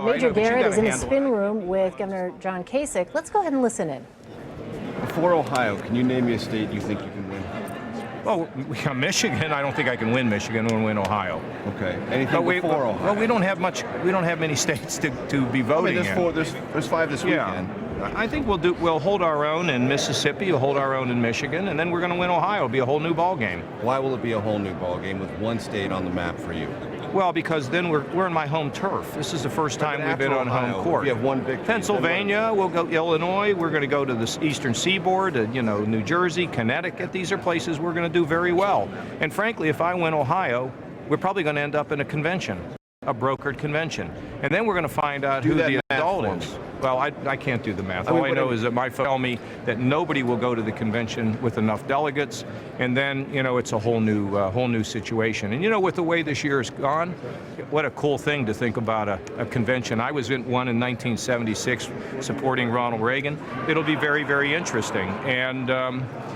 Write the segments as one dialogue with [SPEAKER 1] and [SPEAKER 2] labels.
[SPEAKER 1] Major Garrett is in the spin room with Governor John Kasich. Let's go ahead and listen in.
[SPEAKER 2] For Ohio, can you name me a state you think you can win?
[SPEAKER 3] Well, Michigan, I don't think I can win Michigan or win Ohio.
[SPEAKER 2] Okay. Anything before Ohio?
[SPEAKER 3] Well, we don't have many states to be voting in.
[SPEAKER 2] There's 5 this weekend.
[SPEAKER 3] I think we'll hold our own in Mississippi, we'll hold our own in Michigan, and then we're going to win Ohio. It'll be a whole new ball game.
[SPEAKER 2] Why will it be a whole new ball game with one state on the map for you?
[SPEAKER 3] Well, because then we're in my home turf. This is the first time we've been on home court.
[SPEAKER 2] You have one victory.
[SPEAKER 3] Pennsylvania, we'll go Illinois. We're going to go to the Eastern Seaboard, New Jersey, Connecticut. These are places we're going to do very well. And frankly, if I win Ohio, we're probably going to end up in a convention, a brokered convention, and then we're going to find out who the adult is. Well, I can't do the math. All I know is that my tell me that nobody will go to the convention with enough delegates, and then it's a whole new situation. And with the way this year has gone, what a cool thing to think about a convention. I was in one in 1976 supporting Ronald Reagan. It'll be very, very interesting. And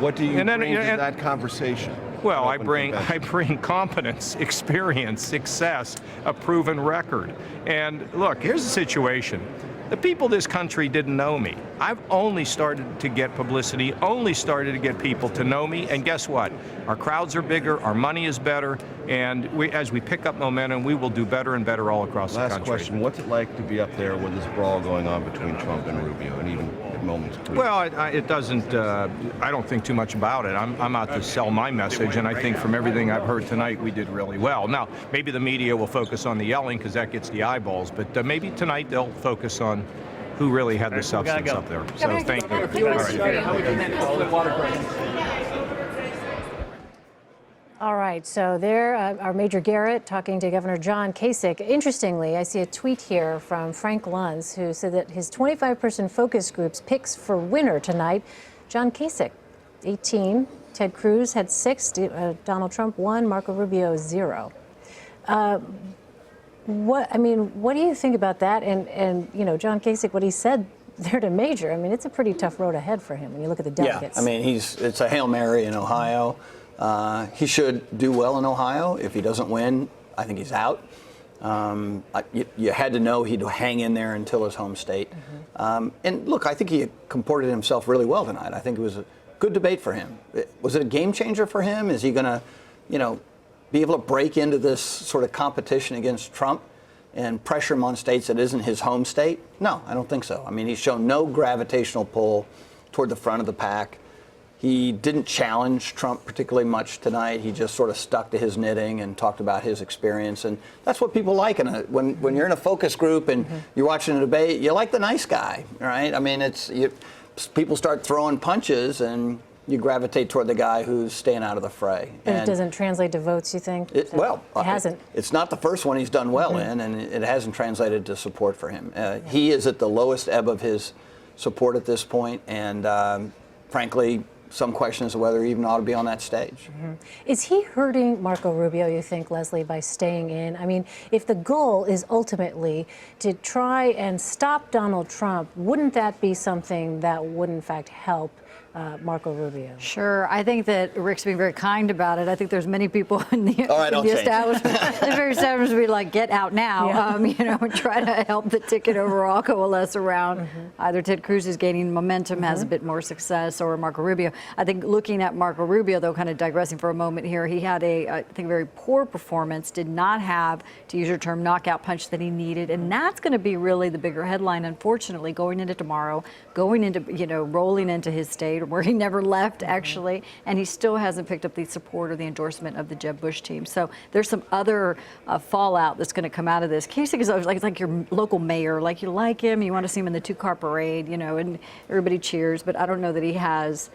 [SPEAKER 2] what do you bring to that conversation?
[SPEAKER 3] Well, I bring competence, experience, success, a proven record. And look, here's the situation. The people of this country didn't know me. I've only started to get publicity, only started to get people to know me, and guess what? Our crowds are bigger, our money is better, and as we pick up momentum, we will do better and better all across the country.
[SPEAKER 2] Last question, what's it like to be up there with this brawl going on between Trump and Rubio, and even at moments?
[SPEAKER 3] Well, it doesn't, I don't think too much about it. I'm out to sell my message, and I think from everything I've heard tonight, we did really well. Now, maybe the media will focus on the yelling because that gets the eyeballs, but maybe tonight they'll focus on who really had the substance up there. So thank you.
[SPEAKER 1] All right, so there, our Major Garrett talking to Governor John Kasich. Interestingly, I see a tweet here from Frank Luntz, who said that his 25-person focus group's picks for winner tonight, John Kasich, 18, Ted Cruz had 6, Donald Trump 1, Marco Rubio 0. What do you think about that? And John Kasich, what he said there to Major, it's a pretty tough road ahead for him when you look at the delegates.
[SPEAKER 4] Yeah, it's a Hail Mary in Ohio. He should do well in Ohio. If he doesn't win, I think he's out. You had to know he'd hang in there until his home state. And look, I think he comported himself really well tonight. I think it was a good debate for him. Was it a game changer for him? Is he going to, be able to break into this sort of competition against Trump and pressure him on states that isn't his home state? No, I don't think so. He's shown no gravitational pull toward the front of the pack. He didn't challenge Trump particularly much tonight. He just sort of stuck to his knitting and talked about his experience. And that's what people like when you're in a focus group and you're watching a debate. You like the nice guy, right? People start throwing punches and you gravitate toward the guy who's staying out of the fray.
[SPEAKER 1] And it doesn't translate to votes, you think?
[SPEAKER 4] It hasn't. It's not the first one he's done well in, and it hasn't translated to support for him. He is at the lowest ebb of his support at this point, and frankly, some question as to whether he even ought to be on that stage.
[SPEAKER 1] Is he hurting Marco Rubio, you think, Leslie, by staying in? If the goal is ultimately to try and stop Donald Trump, wouldn't that be something that would, in fact, help Marco Rubio?
[SPEAKER 5] Sure. I think that Rick's being very kind about it. I think there's many people in the establishment, the very establishment would be like, get out now, try to help the ticket overall coalesce around either Ted Cruz is gaining momentum, has a bit more success, or Marco Rubio. I think looking at Marco Rubio, though, kind of digressing for a moment here, he had I think, very poor performance, did not have, to use your term, knockout punch that he needed. And that's going to be really the bigger headline, unfortunately, going into tomorrow, going into, rolling into his state, where he never left, actually, and he still hasn't picked up the support or the endorsement of the Jeb Bush team. So there's some other fallout that's going to come out of this. Kasich is like your local mayor. Like, you like him, you want to see him in the 2-car parade, and everybody cheers, but I don't know that he has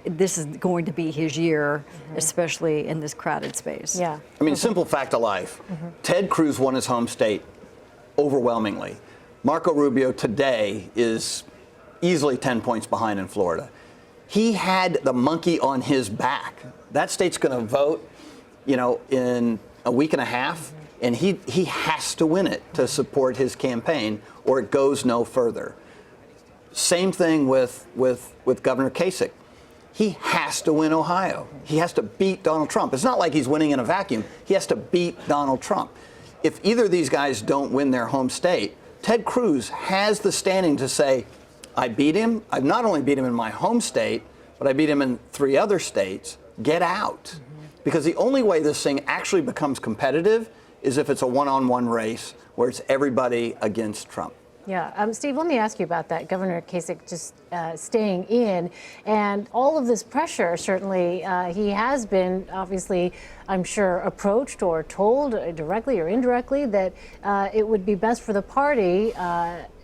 [SPEAKER 5] this is going to be his year, especially in this crowded space.
[SPEAKER 1] Yeah.
[SPEAKER 4] Simple fact of life. Ted Cruz won his home state overwhelmingly. Marco Rubio today is easily 10 points behind in Florida. He had the monkey on his back. That state's going to vote, in a week and a half, and he has to win it to support his campaign, or it goes no further. Same thing with Governor Kasich. He has to win Ohio. He has to beat Donald Trump. It's not like he's winning in a vacuum. He has to beat Donald Trump. if either of these guys don't win their home state, Ted Cruz has the standing to say, I beat him. I've not only beat him in my home state, but I beat him in 3 other states. Get out. Because the only way this thing actually becomes competitive is if it's a one-on-one race where it's everybody against Trump.
[SPEAKER 1] Yeah, Steve, let me ask you about that. Governor Kasich just staying in, and all of this pressure, certainly he has been, obviously, I'm sure, approached or told directly or indirectly that it would be best for the party,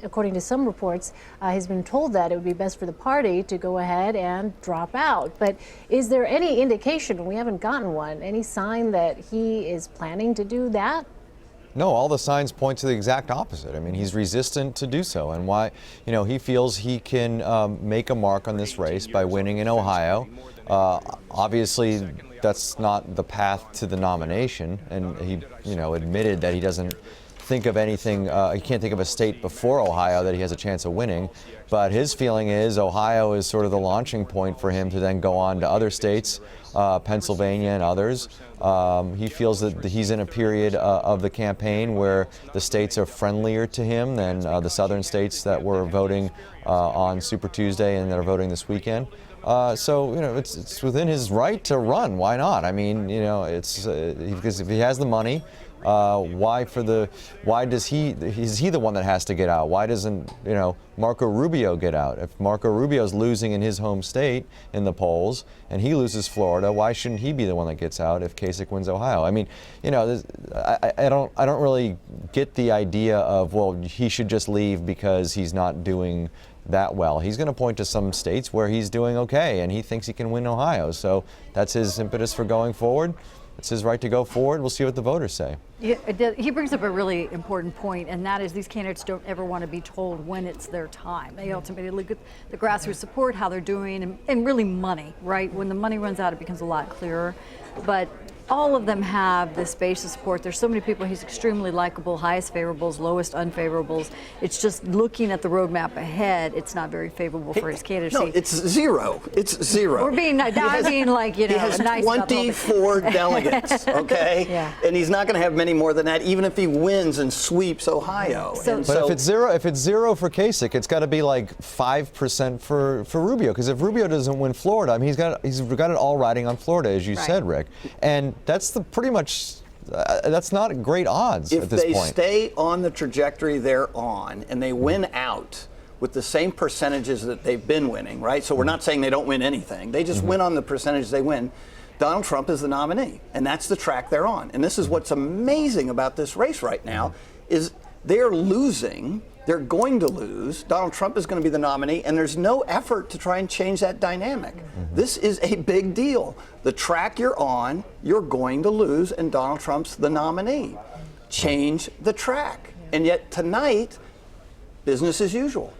[SPEAKER 1] according to some reports, he's been told that it would be best for the party to go ahead and drop out. But is there any indication, we haven't gotten one, any sign that he is planning to do that?
[SPEAKER 6] No, all the signs point to the exact opposite. I mean, he's resistant to do so, and why? You know, he feels he can make a mark on this race by winning in Ohio. Obviously, that's not the path to the nomination, and he, you know, admitted that he doesn't think of anything. He can't think of a state before Ohio that he has a chance of winning. But his feeling is Ohio is sort of the launching point for him to then go on to other states, Pennsylvania and others. He feels that he's in a period of the campaign where the states are friendlier to him than the southern states that were voting on Super Tuesday and that are voting this weekend. So, you know, it's within his right to run. Why not? I mean, you know, it's because if he has the money, why is he the one that has to get out? Why doesn't, you know, Marco Rubio get out? If Marco Rubio's losing in his home state in the polls and he loses Florida, why shouldn't he be the one that gets out if Kasich wins Ohio? I mean, you know, I don't really get the idea of, well, he should just leave because he's not doing that well. He's going to point to some states where he's doing okay and he thinks he can win Ohio. So that's his impetus for going forward. It's his right to go forward. We'll see what the voters say.
[SPEAKER 5] Yeah, he brings up a really important point, and that is these candidates don't ever want to be told when it's their time. They ultimately look at the grassroots support, how they're doing, and really money, right? When the money runs out, it becomes a lot clearer. But all of them have this base of support. There's so many people. He's extremely likable, highest favorables, lowest unfavorables. It's just looking at the roadmap ahead, it's not very favorable for his candidacy.
[SPEAKER 4] No, it's zero. It's zero.
[SPEAKER 5] We're being, I mean, like, you know,
[SPEAKER 4] he has
[SPEAKER 5] nice
[SPEAKER 4] 24 delegates, okay?
[SPEAKER 1] Yeah.
[SPEAKER 4] And he's not going to have many more than that, even if he wins and sweeps Ohio.
[SPEAKER 5] So,
[SPEAKER 6] But if it's zero for Kasich, it's got to be like 5% for Rubio. Because if Rubio doesn't win Florida, I mean, he's got it all riding on Florida, as you said, Rick. And that's pretty much that's not great odds at this point.
[SPEAKER 4] If they stay on the trajectory they're on and they win out with the same percentages that they've been winning, right? So we're not saying they don't win anything. They just win on the percentage they win. Donald Trump is the nominee, and that's the track they're on. And this is what's amazing about this race right now is they're losing. They're going to lose. Donald Trump is going to be the nominee, and there's no effort to try and change that dynamic. This is a big deal. The track you're on, you're going to lose, and Donald Trump's the nominee. Change the track. And yet tonight, business as usual.